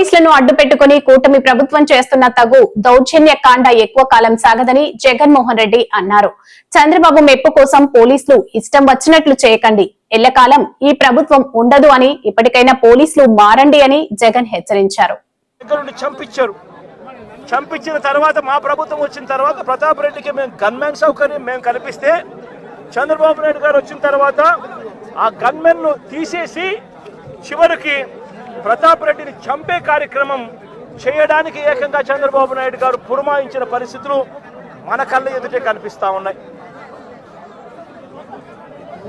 పోలీసులను అడ్డుపెట్టుకుని కూటమి ప్రభుత్వం చేస్తున్న తగు దౌర్జన్య కాండ ఎక్కువ కాలం సాగదని జగన్మోహన్ రెడ్డి అన్నారు. చంద్రబాబు మెప్పు కోసం పోలీసులు ఇష్టం వచ్చినట్లు చేయకండి, ఎల్లకాలం ఈ ప్రభుత్వం ఉండదు అని ఇప్పటికైనా పోలీసులు మారండి అని జగన్ హెచ్చరించారు. చంపించిన తర్వాత మా ప్రభుత్వం వచ్చిన తర్వాత ప్రతాప్ రెడ్డికి మేము గన్మెన్ సౌకర్యం మేము కల్పిస్తే, చంద్రబాబు నాయుడు గారు వచ్చిన తర్వాత ఆ గన్మెన్ ను తీసేసి చివరికి ప్రతాప్ రెడ్డిని చంపే కార్యక్రమం చేయడానికి ఏకంగా చంద్రబాబు నాయుడు గారు పురమాయించిన పరిస్థితులు మన కళ్ళ ఎదుటే కనిపిస్తా ఉన్నాయి.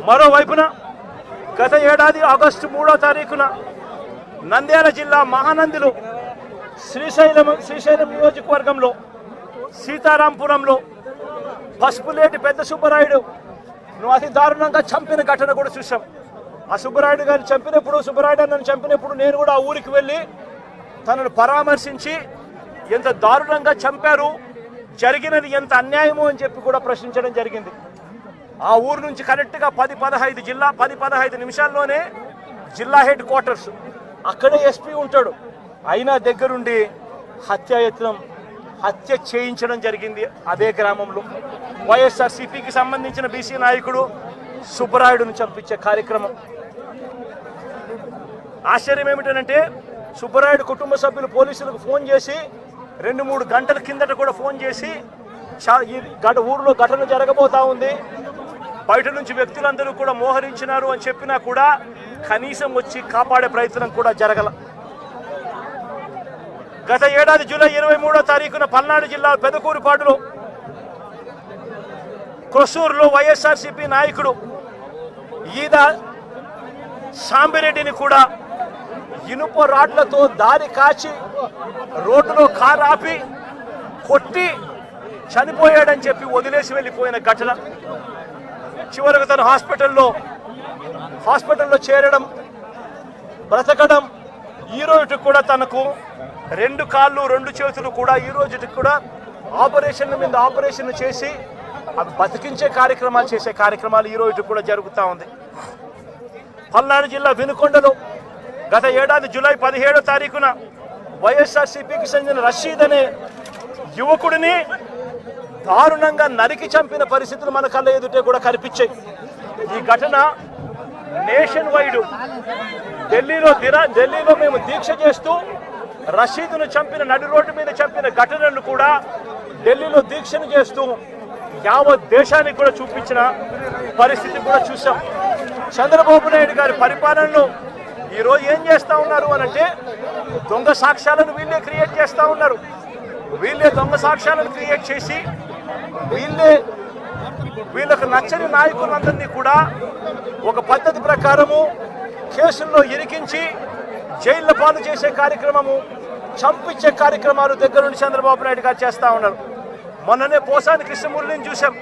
మరోవైపున గత ఏడాది ఆగస్టు 3వ తారీఖున నంద్యాల జిల్లా మహానందిలో శ్రీశైలం నియోజకవర్గంలో సీతారాంపురంలో పసుపులేటి పెద్ద సుబ్బరాయుడు అతి దారుణంగా చంపిన ఘటన కూడా చూసాం. ఆ సుబ్బరాయుడు గారిని చంపినప్పుడు, సుబ్బరాయుడు నన్ను చంపినప్పుడు నేను కూడా ఆ ఊరికి వెళ్ళి తనను పరామర్శించి ఎంత దారుణంగా చంపారు, జరిగినది ఎంత అన్యాయము అని చెప్పి కూడా ప్రశ్నించడం జరిగింది. ఆ ఊరు నుంచి కరెక్ట్గా 10-15 నిమిషాల్లోనే జిల్లా హెడ్ క్వార్టర్స్, అక్కడే ఎస్పీ ఉంటాడు. అయినా దగ్గరుండి హత్య చేయించడం జరిగింది. అదే గ్రామంలో వైఎస్ఆర్సీపీకి సంబంధించిన బీసీ నాయకుడు సుబ్బరాయుడును చంపించే కార్యక్రమం. ఆశ్చర్యం ఏమిటంటే సుబ్బరాయుడు కుటుంబ సభ్యులు పోలీసులకు ఫోన్ చేసి 2-3 గంటల కిందట కూడా ఫోన్ చేసి ఊరిలో ఘటన జరగబోతా ఉంది, బయట నుంచి వ్యక్తులందరూ కూడా మోహరించినారు అని చెప్పినా కూడా కనీసం వచ్చి కాపాడే ప్రయత్నం కూడా జరగల. గత ఏడాది జూలై 23వ తారీఖున పల్నాడు జిల్లా పెదకూరుపాడులో క్రొసూరులో వైఎస్ఆర్సీపీ నాయకుడు ఈద సాంబిరెడ్డిని కూడా ఇనుప రాడ్లతో దారి కాచి రోడ్డులో కారు ఆపి కొట్టి చనిపోయాడని చెప్పి వదిలేసి వెళ్ళిపోయిన ఘటన. చివరకు తను హాస్పిటల్లో చేరడం, బ్రతకడం, ఈ రోజు కూడా తనకు 2 కాళ్ళు 2 చేతులు కూడా ఈ రోజుకి కూడా ఆపరేషన్ల మీద ఆపరేషన్ చేసి అవి బతికించే కార్యక్రమాలు చేసే కార్యక్రమాలు ఈ రోజు కూడా జరుగుతూ ఉంది. పల్నాడు జిల్లా వినుకొండలో గత ఏడాది జూలై 17వ తారీఖున వైఎస్ఆర్సీపీకి చెందిన రషీద్ అనే యువకుడిని దారుణంగా నరికి చంపిన పరిస్థితులు మన కళ్ళ ఎదుటే కూడా కనిపించాయి. ఈ ఘటన నేషన్ వైడ్ ఢిల్లీలో మేము దీక్ష చేస్తూ రషీద్ను చంపిన, నడి రోడ్డు మీద చంపిన ఘటనను కూడా ఢిల్లీలో దీక్షను చేస్తూ యావత్ దేశానికి కూడా చూపించిన పరిస్థితి కూడా చూసాం. చంద్రబాబు నాయుడు గారి పరిపాలనలో ఈరోజు ఏం చేస్తూ ఉన్నారు అనంటే దొంగ సాక్ష్యాలను వీళ్ళే క్రియేట్ చేస్తూ ఉన్నారు. వీళ్ళే దొంగ సాక్ష్యాలను క్రియేట్ చేసి వీళ్ళకు నచ్చని నాయకులందరినీ కూడా ఒక పద్ధతి ప్రకారము కేసుల్లో ఇరికించి జైళ్ల పాలు చేసే కార్యక్రమము, చంపించే కార్యక్రమాలు దగ్గర నుండి చంద్రబాబు నాయుడు గారు చేస్తూ ఉన్నారు. మొన్ననే పోసాని కృష్ణమురళిని చూసాం.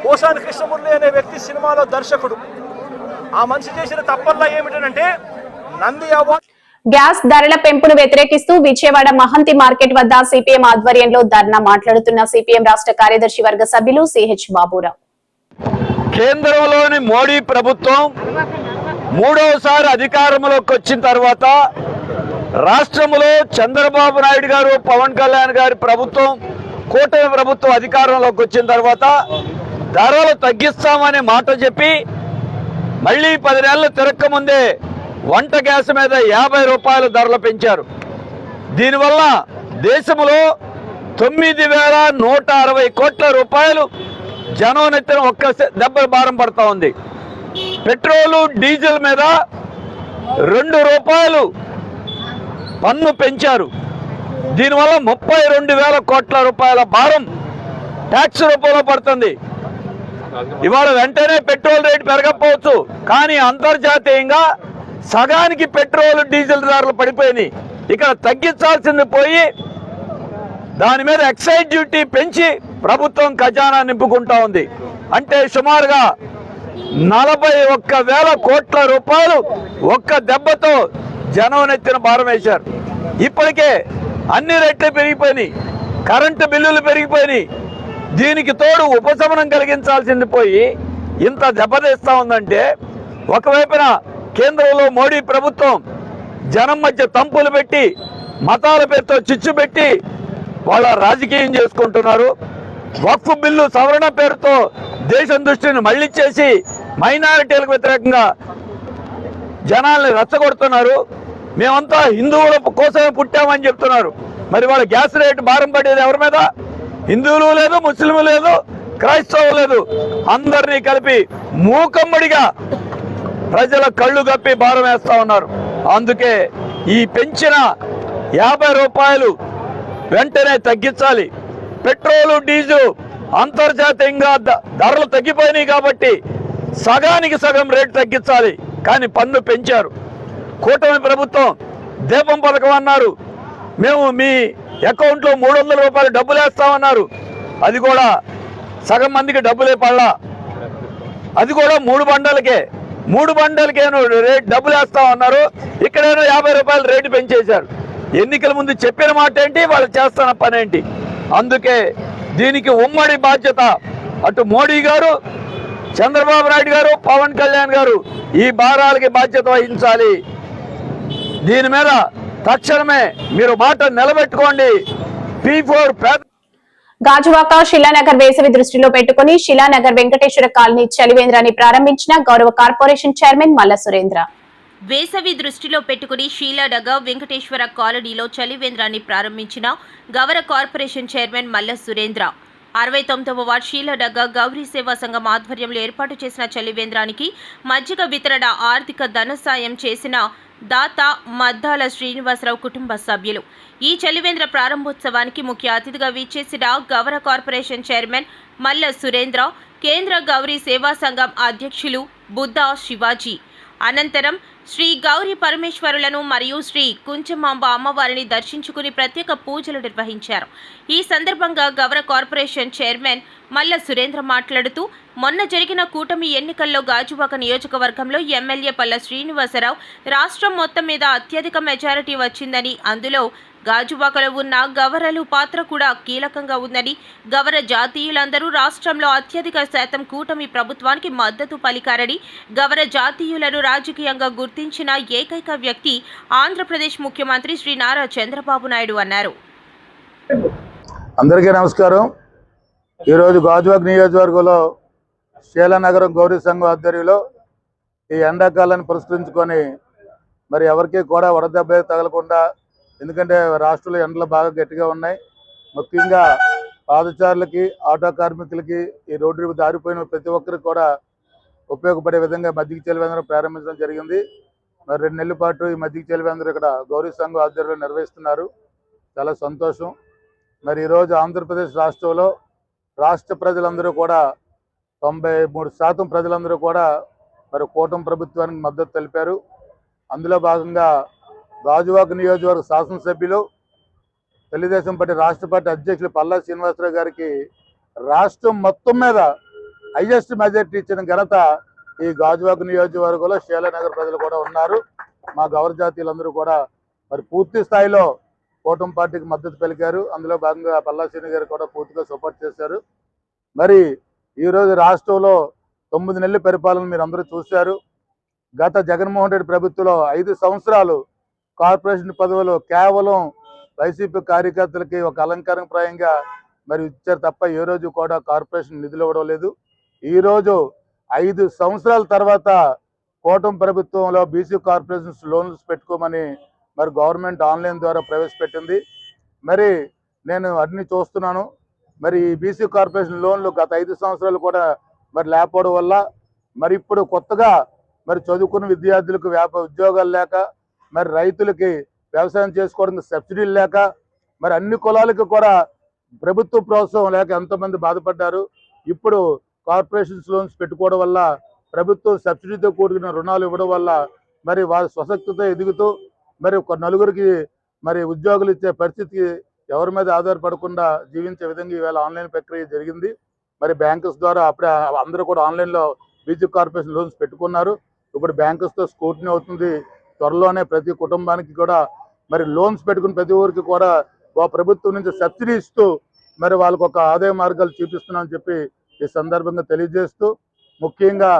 పోసాని కృష్ణమురళి అనే వ్యక్తి సినిమాలో దర్శకుడు. ఆ మనిషి చేసిన తప్పల్లా ఏమిటంటే నంది అవార్డు. గ్యాస్ ధరల పెంపును వ్యతిరేకిస్తూ విజయవాడ మహంతి మార్కెట్ వద్ద సిపిఎం ఆధ్వర్యంలో ధర్నా. మాట్లాడుతున్న సిపిఎం రాష్ట్ర కార్యదర్శి వర్గ సభ్యులు సిహెచ్ బాబురావు, కేంద్రంలోని మోడీ ప్రభుత్వం 3వసారి అధికారంలోకి వచ్చిన తర్వాత రాష్ట్రంలో చంద్రబాబు నాయుడు గారు, పవన్ కళ్యాణ్ గారి ప్రభుత్వం, కూటమి ప్రభుత్వం అధికారంలోకి వచ్చిన తర్వాత ధరలు తగ్గిస్తామనే మాట చెప్పి మళ్ళీ 10 నెలలు తిరక్కముందే వంట గ్యాస్ మీద 50 రూపాయలు ధరలు పెంచారు. దీనివల్ల దేశంలో 9,160 కోట్ల రూపాయలు జనం నెత్తిన ఒక్క దెబ్బ భారం పడతా ఉంది. పెట్రోలు డీజిల్ మీద 2 రూపాయలు పన్ను పెంచారు. దీనివల్ల 32,000 కోట్ల రూపాయల భారం ట్యాక్స్ రూపంలో పడుతుంది. ఇవాళ వెంటనే పెట్రోల్ రేటు పెరగకపోవచ్చు, కానీ అంతర్జాతీయంగా సగానికి పెట్రోల్ డీజిల్ ధరలు పడిపోయినాయి. ఇక్కడ తగ్గించాల్సింది పోయి దాని మీద ఎక్సైజ్ డ్యూటీ పెంచి ప్రభుత్వం ఖజానా నింపుకుంటా ఉంది. అంటే సుమారుగా 41,000 కోట్ల రూపాయలు ఒక్క దెబ్బతో జనం నెత్తిన భారం వేశారు. ఇప్పటికే అన్ని రేట్లు పెరిగిపోయినాయి, కరెంటు బిల్లులు పెరిగిపోయినాయి. దీనికి తోడు ఉపశమనం కలిగించాల్సింది పోయి ఇంత దెబ్బతీస్తా ఉందంటే, ఒకవైపున కేంద్రంలో మోడీ ప్రభుత్వం జనం మధ్య తంపులు పెట్టి మతాల పేరుతో చిచ్చు పెట్టి వాళ్ళ రాజకీయం చేసుకుంటున్నారు. వక్ఫ్ బిల్లు సవరణ పేరుతో దేశం దృష్టిని మళ్లించేసి మైనారిటీలకు వ్యతిరేకంగా జనాల్ని రెచ్చగొడుతున్నారు. మేమంతా హిందువుల కోసమే పుట్టామని చెప్తున్నారు. మరి వాళ్ళ గ్యాస్ రేటు భారం పడేది ఎవరి మీద? హిందువులు లేదు, ముస్లింలు లేదు, క్రైస్తవులు లేదు, అందరినీ కలిపి మూకమ్మడిగా ప్రజల కళ్ళు కప్పి భారం వేస్తా ఉన్నారు. అందుకే ఈ పెంచిన 50 రూపాయలు వెంటనే తగ్గించాలి. పెట్రోలు, డీజిల్ అంతర్జాతీయంగా ధరలు తగ్గిపోయినాయి కాబట్టి సగానికి సగం రేటు తగ్గించాలి. కానీ పన్ను పెంచారు. కూటమి ప్రభుత్వం దీపం పథకం అన్నారు. మేము మీ అకౌంట్లో 300 రూపాయలు డబ్బులు వేస్తామన్నారు. అది కూడా సగం మందికి డబ్బులే పడలా. అది కూడా 3 బండలకే రేట్ డబ్బులు వేస్తామన్నారు. ఇక్కడేనో 50 రూపాయలు రేటు పెంచేశారు. ఎన్నికల ముందు చెప్పిన మాట ఏంటి, వాళ్ళు చేస్తున్న పని ఏంటి? అందుకే దీనికి ఉమ్మడి బాధ్యత అటు మోడీ గారు, చంద్రబాబు నాయుడు గారు, పవన్ కళ్యాణ్ గారు ఈ భారాలకి బాధ్యత వహించాలి. దీని మీద తక్షణమే మీరు మాట నిలబెట్టుకోండి. P4 గాజువాక శిలానగర్ వేసవి దృష్టిలో పెట్టుకుని శిలానగర్ వెంకటేశ్వర కాలనీ చలివేంద్రాన్ని ప్రారంభించిన గౌరవ కార్పొరేషన్ చైర్మన్ మల్ల సురేంద్ర. వేసవి దృష్టిలో పెట్టుకుని శీలానగర్ వెంకటేశ్వర కాలనీలో చలివేంద్రాన్ని ప్రారంభించిన గౌరవ కార్పొరేషన్ చైర్మన్ మల్ల సురేంద్ర. 69వ వార్డు శీలానగర్ గౌరీ సేవా సంఘం ఆధ్వర్యంలో ఏర్పాటు చేసిన చలివేంద్రానికి మజ్జిగ వితరణ ఆర్థిక ధన సాయం చేసిన దాత మద్దాల శ్రీనివాసరావు కుటుంబ సభ్యులు. ఈ చలివేంద్ర ప్రారంభోత్సవానికి ముఖ్య అతిథిగా విచ్చేసిన గౌరవ కార్పొరేషన్ చైర్మన్ మల్ల సురేంద్ర, కేంద్ర గౌరీ సేవా సంఘం అధ్యక్షులు బుద్ధా శివాజీ అనంతరం శ్రీ గౌరీ పరమేశ్వరులను మరియు శ్రీ కుంచమాంబ అమ్మవారిని దర్శించుకుని ప్రత్యేక పూజలు నిర్వహించారు. ఈ సందర్భంగా గౌరవ కార్పొరేషన్ చైర్మన్ మల్ల సురేంద్ర మాట్లాడుతూ, మొన్న జరిగిన కూటమి ఎన్నికల్లో గాజువాక నియోజకవర్గంలో ఎమ్మెల్యే పల్ల శ్రీనివాసరావు రాష్ట్రం మొత్తం మీద అత్యధిక మెజారిటీ వచ్చిందని, అందులో గాజువాకలో ఉన్న గవరలు పాత్ర కూడా కీలకంగా ఉందని, గవర జాతీయులందరూ రాష్ట్రంలో అత్యధిక శాతం కూటమి ప్రభుత్వానికి మద్దతు పలికారని, గవర జాతీయులను రాజకీయంగా గుర్తించిన ఏకైక వ్యక్తి ఆంధ్రప్రదేశ్ ముఖ్యమంత్రి శ్రీ నారా చంద్రబాబు నాయుడు అన్నారు. అందరికీ నమస్కారం. ఈరోజు గాజువాక నియోజకవర్గంలో శీలానగరం గౌరీ సంఘం ఆధ్వర్యంలో ఈ ఎండాకాలాన్ని పురస్కరించుకొని మరి ఎవరికి కూడా వడదెబ్బ తగలకుండా, ఎందుకంటే రాష్ట్రంలో ఎండలు బాగా గట్టిగా ఉన్నాయి, ముఖ్యంగా పాదచారులకి, ఆటో కార్మికులకి, ఈ రోడ్డు దారిపోయిన ప్రతి ఒక్కరికి కూడా ఉపయోగపడే విధంగా మజ్జిగ చలివేంద్రం ప్రారంభించడం జరిగింది. మరి 2 నెలల పాటు ఈ మజ్జిగ చలివేంద్రం ఇక్కడ గౌరీ సంఘం ఆధ్వర్యంలో నిర్వహిస్తున్నారు. చాలా సంతోషం. మరి ఈరోజు ఆంధ్రప్రదేశ్ రాష్ట్రంలో రాష్ట్ర ప్రజలందరూ కూడా 93% ప్రజలందరూ కూడా మరి కూటమి ప్రభుత్వానికి మద్దతు తెలిపారు. అందులో భాగంగా గాజువాక నియోజకవర్గ శాసనసభ్యులు తెలుగుదేశం పార్టీ రాష్ట్ర పార్టీ అధ్యక్షులు పల్లా శ్రీనివాసరావు గారికి రాష్ట్రం మొత్తం మీద హైయెస్ట్ మెజారిటీ ఇచ్చిన ఘనత ఈ గాజువాక నియోజకవర్గంలో శీలానగర్ ప్రజలు కూడా ఉన్నారు. మా గౌరవ జాతీయులందరూ కూడా మరి పూర్తి స్థాయిలో కూటమి పార్టీకి మద్దతు పలికారు. అందులో భాగంగా పల్లా శ్రీని గారు కూడా పూర్తిగా సపోర్ట్ చేశారు. మరి ఈరోజు రాష్ట్రంలో 9 నెలల పరిపాలన మీరు అందరూ చూశారు. గత జగన్మోహన్ రెడ్డి ప్రభుత్వంలో 5 సంవత్సరాలు కార్పొరేషన్ పదవులు కేవలం వైసీపీ కార్యకర్తలకి ఒక అలంకారప్రాయంగా మరి ఇచ్చారు తప్ప ఏ రోజు కూడా కార్పొరేషన్ నిధులు ఇవ్వడం లేదు. ఈరోజు 5 సంవత్సరాల తర్వాత కూటమి ప్రభుత్వంలో బీసీ కార్పొరేషన్స్ లోన్స్ పెట్టుకోమని మరి గవర్నమెంట్ ఆన్లైన్ ద్వారా ప్రవేశపెట్టింది. మరి నేను అన్ని చూస్తున్నాను. మరి ఈ బీసీ కార్పొరేషన్ లోన్లు గత 5 సంవత్సరాలు కూడా మరి లేకపోవడం వల్ల మరి ఇప్పుడు కొత్తగా మరి చదువుకున్న విద్యార్థులకు ఉద్యోగాలు లేక, మరి రైతులకి వ్యవసాయం చేసుకోవడానికి సబ్సిడీలు లేక, మరి అన్ని కులాలకు కూడా ప్రభుత్వ ప్రోత్సాహం లేక ఎంతోమంది బాధపడ్డారు. ఇప్పుడు కార్పొరేషన్స్ లోన్స్ పెట్టుకోవడం వల్ల, ప్రభుత్వం సబ్సిడీతో కూడుకున్న రుణాలు ఇవ్వడం వల్ల మరి వారి స్వశక్తితో ఎదుగుతూ మరి ఒక నలుగురికి మరి ఉద్యోగులు ఇచ్చే పరిస్థితికి ఎవరి మీద ఆధారపడకుండా జీవించే విధంగా ఈవేళ ఆన్లైన్ ప్రక్రియ జరిగింది. మరి బ్యాంకర్స్ ద్వారా అప్పుడే అందరూ కూడా ఆన్లైన్లో బీసీ కార్పొరేషన్ లోన్స్ పెట్టుకున్నారు. ఇప్పుడు బ్యాంకర్స్తో స్క్రూటినీ అవుతుంది. త్వరలోనే ప్రతి కుటుంబానికి కూడా మరి లోన్స్ పెట్టుకుని ప్రతి ఊరికి కూడా ప్రభుత్వం నుంచి సబ్సిడీ ఇస్తూ మరి వాళ్ళకు ఒక ఆదాయ మార్గాలు చూపిస్తున్నామని చెప్పి ఈ సందర్భంగా తెలియజేస్తూ, ముఖ్యంగా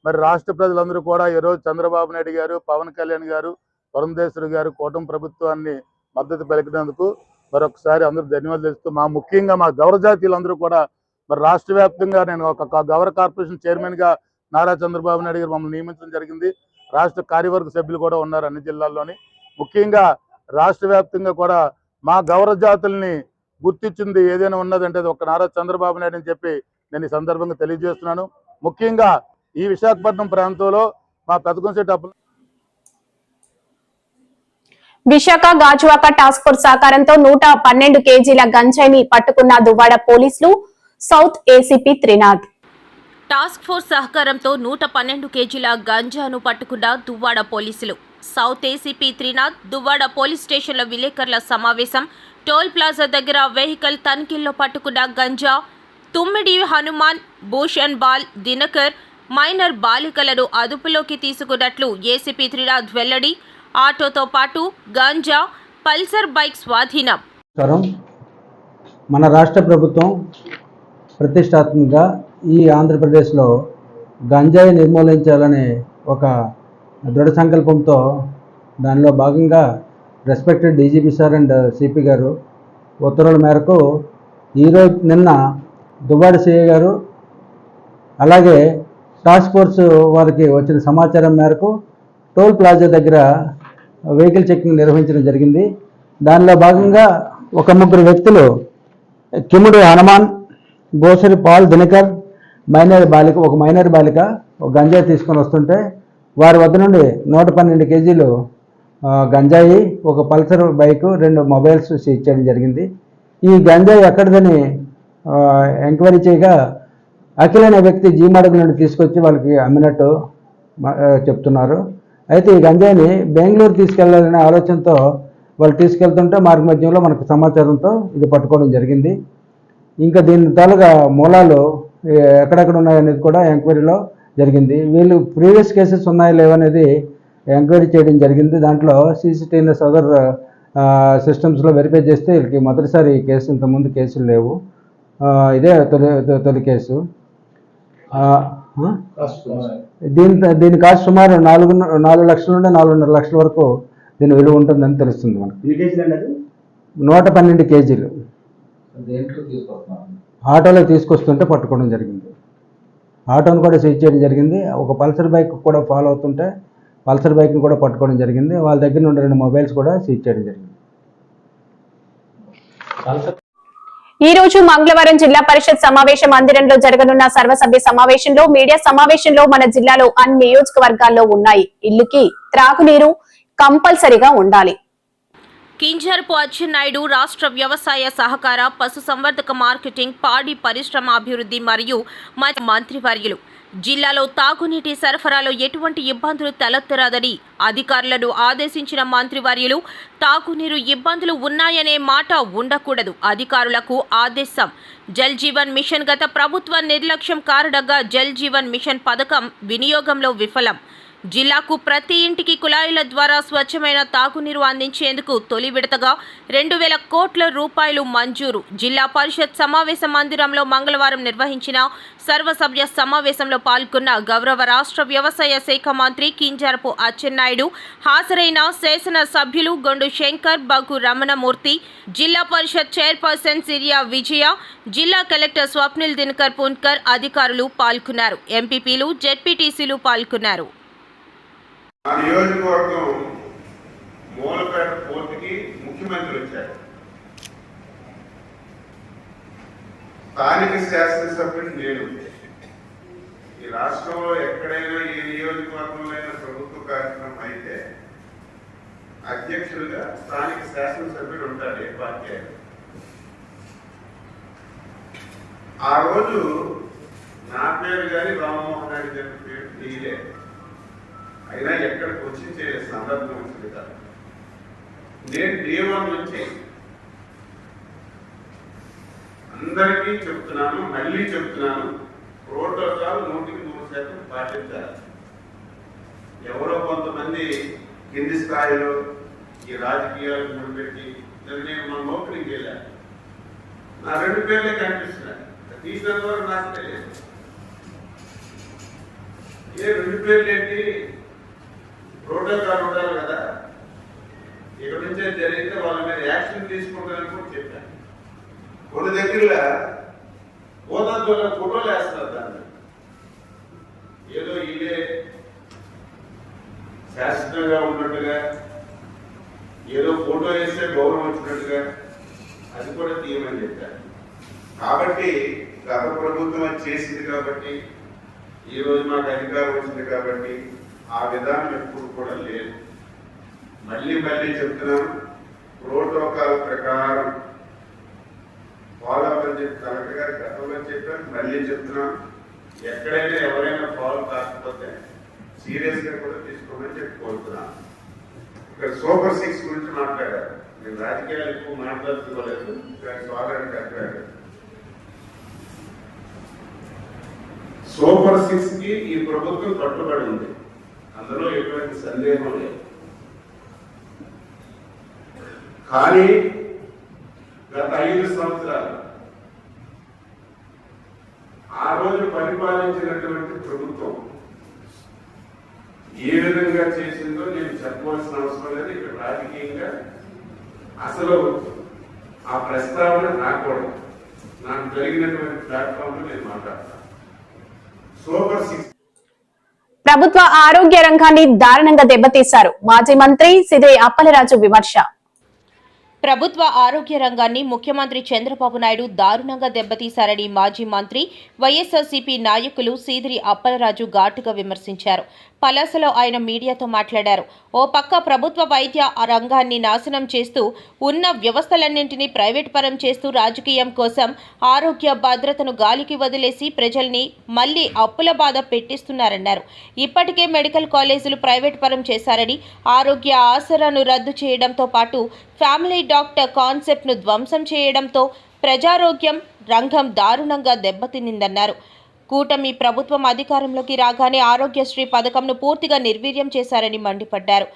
మరి రాష్ట్ర ప్రజలందరూ కూడా ఈరోజు చంద్రబాబు నాయుడు గారు, పవన్ కళ్యాణ్ గారు, పురంధేశ్వరి గారు కూటమి ప్రభుత్వాన్ని మద్దతు పలికినందుకు మరొకసారి అందరూ ధన్యవాదాలు తెలుస్తూ ముఖ్యంగా మా గౌరవ జాతీయులందరూ కూడా మరి రాష్ట్ర వ్యాప్తంగా నేను ఒక గౌరవ కార్పొరేషన్ చైర్మన్గా నారా చంద్రబాబు నాయుడు గారు మమ్మల్ని నియమించడం జరిగింది. రాష్ట్ర కార్యవర్గ సభ్యులు కూడా ఉన్నారు అన్ని జిల్లాల్లోని. ముఖ్యంగా రాష్ట్ర వ్యాప్తంగా కూడా మా గౌరవ జాతుల్ని గుర్తించింది ఏదైనా ఉన్నదంటే అది ఒక నారా చంద్రబాబు నాయుడు అని చెప్పి నేను ఈ సందర్భంగా తెలియజేస్తున్నాను. ముఖ్యంగా ఈ విశాఖపట్నం ప్రాంతంలో మా పెదకొంచెట్టు విశాఖ గాజువాక టాస్క్ ఫోర్స్ సహకారంతో 112 కేజీల గంజాయిని పట్టుకున్న దువ్వాడ పోలీసులు. South ACP Trinath. Task force సహకారంతో 112 కేజీల గంజాను పట్టుకున్న దువ్వాడ పోలీసులు. South ACP Trinath Duvvada police స్టేషన్ల విలేకరుల సమావేశం. టోల్ ప్లాజా దగ్గర వెహికల్ తనిఖీల్లో పట్టుకున్న గంజా, తుమ్మిడి హనుమాన్, భూషణ్ బాల్, దినకర్, మైనర్ బాలికలను అదుపులోకి తీసుకున్నట్లు ఏసీపీ త్రినాథ్ వెల్లడి. ఆటోతో పాటు గంజా, పల్సర్ బైక్ స్వాధీనం. మన రాష్ట్ర ప్రభుత్వం ప్రతిష్టాత్మకంగా ఈ ఆంధ్రప్రదేశ్లో గంజాయి నిర్మూలించాలనే ఒక దృఢ సంకల్పంతో దానిలో భాగంగా respected DGP sir and CP గారు ఉత్తర్వుల మేరకు నిన్న దువ్వాడ సిఐ గారు అలాగే టాస్క్ ఫోర్స్ వారికి వచ్చిన సమాచారం మేరకు టోల్ ప్లాజా దగ్గర వెహికల్ చెకింగ్ నిర్వహించడం జరిగింది. దానిలో భాగంగా ఒక 3 వ్యక్తులు కిముడు హనుమాన్, గోసరి పాల్, దినకర్, ఒక మైనర్ బాలిక ఒక గంజాయి తీసుకొని వస్తుంటే వారి వద్ద నుండి 112 కేజీలు గంజాయి, ఒక పల్సర్ బైక్, 2 మొబైల్స్ సీజ్ చేయడం జరిగింది. ఈ గంజాయి ఎక్కడిదని ఎంక్వైరీ చేయగా అఖిల్ అనే వ్యక్తి జీమాడగ నుండి తీసుకొచ్చి వాళ్ళకి అమ్మినట్టు చెప్తున్నారు. అయితే ఈ గంజాయిని బెంగళూరు తీసుకెళ్లాలనే ఆలోచనతో వాళ్ళు తీసుకెళ్తుంటే మార్గ మధ్యంలో మనకు సమాచారంతో ఇది పట్టుకోవడం జరిగింది. ఇంకా దీని తాలూగా మూలాలు ఎక్కడెక్కడ ఉన్నాయనేది కూడా ఎంక్వైరీలో జరిగింది. వీళ్ళు ప్రీవియస్ కేసెస్ ఉన్నాయో లేవనేది ఎంక్వైరీ చేయడం జరిగింది. దాంట్లో సీసీటీవీఎస్ అదర్ సిస్టమ్స్లో వెరిఫై చేస్తే వీళ్ళకి మొదటిసారి కేసు, ఇంతకుముందు కేసులు లేవు. ఇదే తొలి కేసు. దీని కాస్ట్ సుమారు 4 లక్షల నుండి 4.5 లక్షల వరకు దీని విలువ ఉంటుందని తెలుస్తుంది మనకు. 112 కేజీలు ఆటోలో తీసుకొస్తుంటే పట్టుకోవడం జరిగింది. ఆటోను కూడా సీజ్ చేయడం జరిగింది. ఒక పల్సర్ బైక్ కూడా ఫాలో అవుతుంటే పల్సర్ బైక్ని కూడా పట్టుకోవడం జరిగింది. వాళ్ళ దగ్గర నుండి 2 మొబైల్స్ కూడా సీజ్ చేయడం జరిగింది. ఈ రోజు మంగళవారం జిల్లా పరిషత్ సమావేశ మందిరంలో జరగనున్న సర్వసభ్య సమావేశంలో మీడియా సమావేశంలో మన జిల్లాలో అన్ని నియోజకవర్గాల్లో ఉన్నాయి ఇళ్లుకి త్రాగునీరు కంపల్సరీగా ఉండాలి. కింజరపు అచ్చెన్నాయుడు రాష్ట్ర వ్యవసాయ సహకార పశుసంవర్ధక మార్కెటింగ్ పాడి పరిశ్రమ అభివృద్ధి మరియు మంత్రివర్యులు జిల్లాలో తాగునీటి సరఫరాలో ఎటువంటి ఇబ్బందులు తలెత్తరాదని అధికారులను ఆదేశించిన మంత్రివర్యులు తాగునీరు ఇబ్బందులు ఉన్నాయనే మాట ఉండకూడదు అధికారులకు ఆదేశం. జల్ జీవన్ మిషన్ గత ప్రభుత్వ నిర్లక్ష్యం కారణంగా జల్ జీవన్ మిషన్ పథకం వినియోగంలో విఫలం. జిల్లాకు ప్రతి ఇంటికి కుళాయిల ద్వారా స్వచ్ఛమైన తాగునీరు అందించేందుకు తొలి విడతగా 2,000 కోట్ల రూపాయలు మంజూరు. జిల్లా పరిషత్ సమావేశ మందిరంలో మంగళవారం నిర్వహించిన సర్వసభ్య సమావేశంలో పాల్గొన్న గౌరవ రాష్ట్ర వ్యవసాయ శాఖ మంత్రి కింజరపు అచ్చెన్నాయుడు, హాజరైన శాసన సభ్యులు గొండు శంకర్, బగు రమణమూర్తి, జిల్లా పరిషత్ చైర్పర్సన్ సిరియా విజయ, జిల్లా కలెక్టర్ స్వప్నిల్ దినకర్ పున్కర్ అధికారులు పాల్గొన్నారు. ఎంపీపీలు, జెడ్పీటీసీలు పాల్గొన్నారు. ఆ నియోజకవర్గం మూలపేట పోర్టుకి ముఖ్యమంత్రి వచ్చారు. స్థానిక శాసనసభ్యుడు నేను. ఈ రాష్ట్రంలో ఎక్కడైనా ఏ నియోజకవర్గంలో అయినా ప్రభుత్వ కార్యక్రమం అయితే అధ్యక్షుడిగా స్థానిక శాసనసభ్యుడు ఉంటాడు, ఏ పార్టీ అయినా. ఆ రోజు నా పేరు కానీ రామ్మోహన్ రెడ్డి గారి పేరు తీయలే. అయినా ఎక్కడికి వచ్చి సందర్భం వచ్చింది కాదు. నేను డే1 నుంచి అందరికీ చెప్తున్నాను, మళ్ళీ చెప్తున్నాను, ప్రోటోకాల్ 100% పాటించాలి. ఎవరో కొంతమంది కింది స్థాయిలో ఈ రాజకీయాలు ముడిపెట్టి నేను మన ఓపెనింగ్ వెళ్ళాను. నా 2 పేర్లే కనిపిస్తున్నాయి. తీసినంత వరకు నాకు తెలియదు. ఏ 2 పేర్లు ఏంటి? ప్రోటోకాల్ ఉండాలి కదా. ఇక్కడ నుంచే జరిగితే వాళ్ళ మీద యాక్షన్ తీసుకుంటారని కూడా చెప్పాను. కొన్ని దగ్గరలో గోదావరిలో ఫోటోలు వేస్తున్నారు. దాన్ని ఏదో ఇదే శాశ్వతంగా ఉన్నట్టుగా, ఏదో ఫోటో వేస్తే గౌరవం వచ్చినట్టుగా అది కూడా తీయమని చెప్పారు. కాబట్టి గత ప్రభుత్వం అది చేసింది కాబట్టి, ఈరోజు మాకు అధికారం వచ్చింది కాబట్టి ఆ విధానం ఎప్పుడు కూడా లేదు. మళ్ళీ చెప్తున్నాను, ప్రోటోకాల్ ప్రకారం ఫాలో అని చెప్పి కలెక్టర్ గారు గతంలో చెప్పారు, మళ్ళీ చెప్తున్నాను. ఎక్కడైనా ఎవరైనా ఫాలో కాకపోతే సీరియస్ గా కూడా తీసుకోమని చెప్పి కోరుతున్నాను. ఇక్కడ సూపర్ 6 గురించి మాట్లాడారు. నేను రాజకీయాలు ఎక్కువ మాట్లాడుకోలేదు, స్వాగతం చెప్పారు. సూపర్ 6 కి ఈ ప్రభుత్వం కట్టుబడి ఉంది, అందులో ఎటువంటి సందేహం లేదు. కానీ గత 5 సంవత్సరాలు ఆ రోజు పరిపాలించినటువంటి ప్రభుత్వం ఏ విధంగా చేసిందో నేను చెప్పవలసిన అవసరం లేదు. ఇక్కడ రాజకీయంగా అసలు ఆ ప్రస్తావన రాకూడదు. నాకు జరిగినటువంటి ప్లాట్ఫామ్ లో నేను మాట్లాడతాను. సూపర్ 6 ప్రభుత్వ ఆరోగ్య రంగాన్ని దారుణంగా దెబ్బతీశారు. మాజీ మంత్రి సిదే అప్పలరాజు విమర్శ. ప్రభుత్వ ఆరోగ్య రంగాన్ని ముఖ్యమంత్రి చంద్రబాబు నాయుడు దారుణంగా దెబ్బతీశారని మాజీ మంత్రి వైఎస్ఆర్సీపీ నాయకులు సీదిరి అప్పలరాజు ఘాటుగా విమర్శించారు. పలాసలో ఆయన మీడియాతో మాట్లాడారు. ఓ పక్క ప్రభుత్వ వైద్య రంగాన్ని నాశనం చేస్తూ ఉన్న వ్యవస్థలన్నింటినీ ప్రైవేట్ పరం చేస్తూ రాజకీయం కోసం ఆరోగ్య భద్రతను గాలికి వదిలేసి ప్రజల్ని మళ్లీ అప్పుల బాధ పెట్టిస్తున్నారన్నారు. ఇప్పటికే మెడికల్ కాలేజీలు ప్రైవేట్ పరం చేశారని, ఆరోగ్య ఆసరాను రద్దు చేయడంతో పాటు ఫ్యామిలీ డాక్టర్ కాన్సెప్ట్ను ధ్వంసం చేయడంతో ప్రజారోగ్యం రంగం దారుణంగా దెబ్బతినిందన్నారు. కూటమి ప్రభుత్వం అధికారంలోకి రాగానే ఆరోగ్యశ్రీ పథకంను పూర్తిగా నిర్వీర్యం చేశారని మండిపడ్డారు.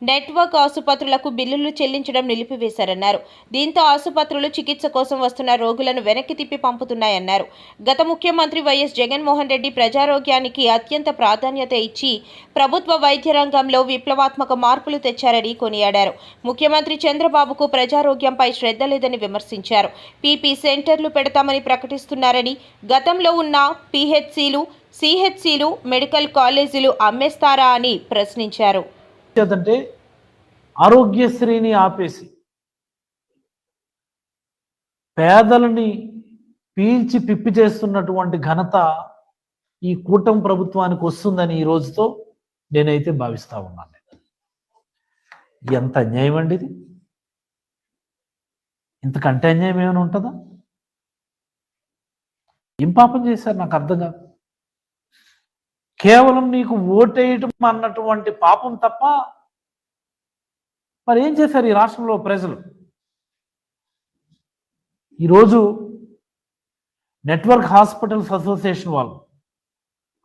నెట్వర్క్ ఆసుపత్రులకు బిల్లులు చెల్లించడం నిలిపివేశారన్నారు. దీంతో ఆసుపత్రులు చికిత్స కోసం వస్తున్న రోగులను వెనక్కి తిప్పి పంపుతున్నాయన్నారు. గత ముఖ్యమంత్రి వైఎస్ జగన్మోహన్ రెడ్డి ప్రజారోగ్యానికి అత్యంత ప్రాధాన్యత ఇచ్చి ప్రభుత్వ వైద్య రంగంలో విప్లవాత్మక మార్పులు తెచ్చారని కొనియాడారు. ముఖ్యమంత్రి చంద్రబాబుకు ప్రజారోగ్యంపై శ్రద్ధ లేదని విమర్శించారు. పీపీ సెంటర్లు పెడతామని ప్రకటిస్తున్నారని, గతంలో ఉన్న పీహెచ్సీలు, సిహెచ్సీలు, మెడికల్ కాలేజీలు అమ్మేస్తారా అని ప్రశ్నించారు. అంటే ఆరోగ్యశ్రీని ఆపేసి పేదలని పీల్చి పిప్పి చేస్తున్నటువంటి ఘనత ఈ కూటమి ప్రభుత్వానికి వస్తుందని ఈ రోజుతో నేనైతే భావిస్తా ఉన్నాను. ఎంత అన్యాయం అండి ఇది! ఇంతకంటే అన్యాయం ఏమైనా ఉంటుందా? ఏం పాపం చేశారు నాకు అర్థం కాదు. కేవలం నీకు ఓటేయటం అన్నటువంటి పాపం తప్ప మరి ఏం చేశారు ఈ రాష్ట్రంలో ప్రజలు? ఈరోజు నెట్వర్క్ హాస్పిటల్స్ అసోసియేషన్ వాళ్ళు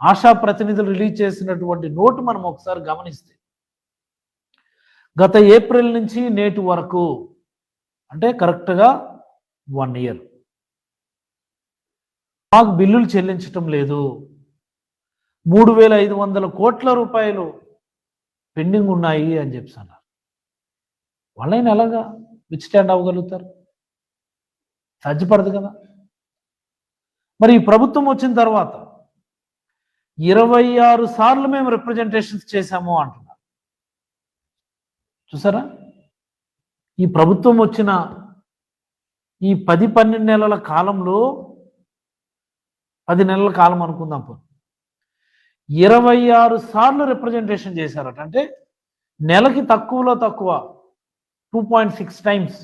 ఆశా ప్రతినిధులు రిలీజ్ చేసినటువంటి నోటు మనం ఒకసారి గమనిస్తే, గత ఏప్రిల్ నుంచి నేటి వరకు అంటే కరెక్ట్గా 1 year మాకు బిల్లులు చెల్లించటం లేదు, 3,500 కోట్ల రూపాయలు పెండింగ్ ఉన్నాయి అని చెప్తున్నారు. వాళ్ళైనా ఎలాగా విత్స్టాండ్ అవ్వగలుగుతారు? సాధ్యపడదు కదా. మరి ఈ ప్రభుత్వం వచ్చిన తర్వాత 26 సార్లు మేము రిప్రజెంటేషన్స్ చేశాము అంటున్నారు. చూసారా? ఈ ప్రభుత్వం వచ్చిన ఈ 10-12 నెలల కాలంలో, 10 నెలల కాలం అనుకుందాం, 26 సార్లు రిప్రజెంటేషన్ చేశారట. అంటే నెలకి తక్కువలో తక్కువ 2.6 times.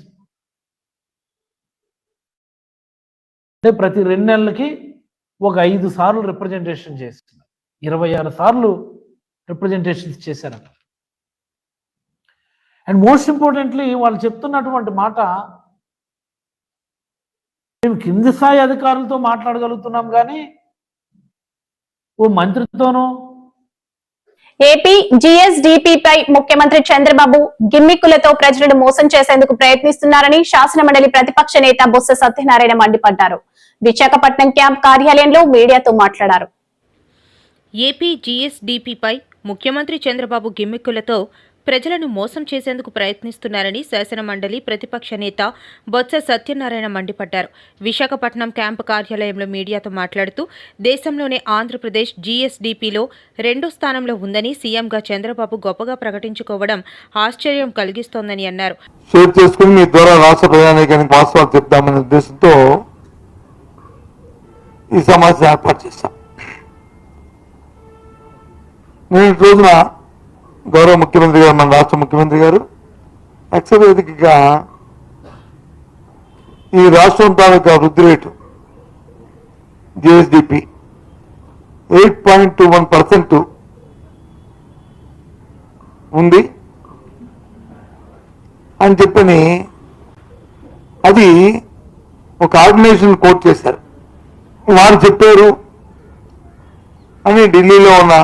అంటే ప్రతి 2 నెలలకి ఒక 5 సార్లు రిప్రజెంటేషన్ చేస్తున్నారు. 26 సార్లు రిప్రజెంటేషన్స్ చేశారట. అండ్ మోస్ట్ ఇంపార్టెంట్లీ వాళ్ళు చెప్తున్నటువంటి మాట, మేము కింది స్థాయి అధికారులతో మాట్లాడగలుగుతున్నాం కానీ ఓ మంత్రితోనో. ఏపీ జీఎస్డీపీ పై ముఖ్యమంత్రి చంద్రబాబు గిమ్మిక్కులతో ప్రజలను మోసం చేసేందుకు ప్రయత్నిస్తున్నారని శాసనమండలి ప్రతిపక్ష నేత బొత్స సత్యనారాయణ మండిపడ్డారు. విశాఖపట్నం క్యాంప్ కార్యాలయంలో మీడియాతో మాట్లాడారు. ఏపీ జీఎస్డీపీపై ముఖ్యమంత్రి చంద్రబాబు గిమ్మిక్కులతో ప్రజలను మోసం చేసేందుకు ప్రయత్నిస్తున్నారని శాసనమండలి ప్రతిపక్ష నేత బొత్స సత్యనారాయణ మండిపడ్డారు. విశాఖపట్నం క్యాంపు కార్యాలయంలో మీడియాతో మాట్లాడుతూ దేశంలోనే ఆంధ్రప్రదేశ్ జీఎస్డీపీలో 2వ స్థానంలో ఉందని సీఎంగా చంద్రబాబు గొప్పగా ప్రకటించుకోవడం ఆశ్చర్యం కలిగిస్తోందని అన్నారు. షేర్ చేసుకుని మీ ద్వారా రాష్ట్ర ప్రజానీకానికి వాస్తవాలు చెప్తామనే ఉద్దేశంతో ఈ సమావేశం ఏర్పాటు చేశాం. నేను రోజున గౌరవ ముఖ్యమంత్రి గారు, మన రాష్ట్ర ముఖ్యమంత్రి గారు అక్షవేదికగా ఈ రాష్ట్రం తాలూకా వృద్ధి రేటు జిఎస్డిపి 8.21% ఉంది అని చెప్పని అది ఒక ఆర్గనైజేషన్ కోట్ చేశారు. వారు చెప్పారు అని ఢిల్లీలో ఉన్న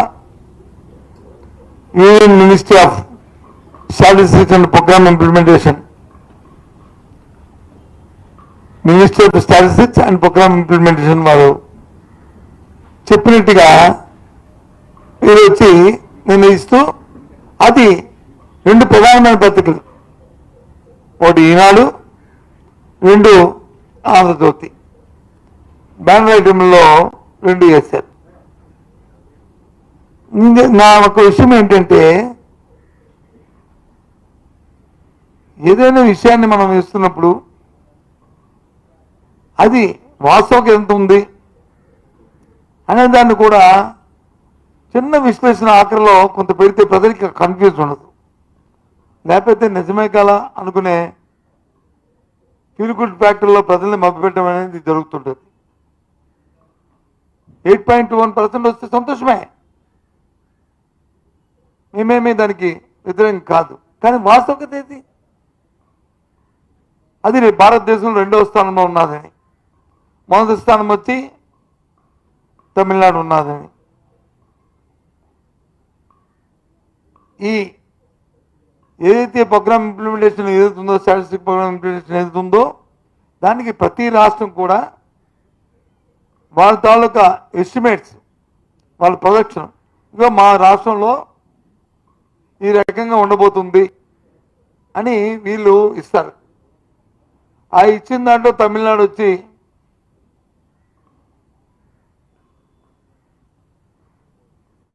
union ministry of statistics and programme implementation, ministry of statistics and programme implementation వారు చెప్పినట్టుగా మీరు వచ్చి నిర్ణయిస్తూ అది 2 ప్రధానమైన పత్రికలు, ఒకటి ఈనాడు, 2 ఆంధ్రజ్యోతి బ్యానర్ ఐటెంలో 2 చేశారు. నా ఒక విషయం ఏంటంటే, ఏదైనా విషయాన్ని మనం ఇస్తున్నప్పుడు అది వాస్తవం ఎంత ఉంది అనే దాన్ని కూడా చిన్న విశ్లేషణ ఆఖరిలో కొంత పెడితే ప్రజలకి కన్ఫ్యూజ్ ఉండదు. లేకపోతే నిజమే కదా అనుకునే ఫీల్ ఫ్యాక్టరీలో ప్రజల్ని మభ్యపెట్టడం అనేది జరుగుతుంటుంది. 8.21% వస్తే సంతోషమే, మేమేమీ దానికి వ్యతిరేకం కాదు. కానీ వాస్తవికత ఏది? అది భారతదేశంలో 2వ స్థానంలో ఉన్నదని, మొదటి స్థానం వచ్చి తమిళనాడు ఉన్నదని. ఈ ఏదైతే ప్రోగ్రామ్ ఇంప్లిమెంటేషన్ ఏదైతే ఉందో, స్టాటిస్టిక్ ప్రోగ్రామ్ ఇంప్లిమెంటేషన్ ఏదైతే ఉందో, దానికి ప్రతి రాష్ట్రం కూడా వాళ్ళ తాలూకా ఎస్టిమేట్స్, వాళ్ళ ప్రొజెక్షన్, ఇంకా మా రాష్ట్రంలో ఈ రకంగా ఉండబోతుంది అని వీళ్ళు ఇస్తారు. ఆ ఇచ్చిన దాంట్లో తమిళనాడు వచ్చి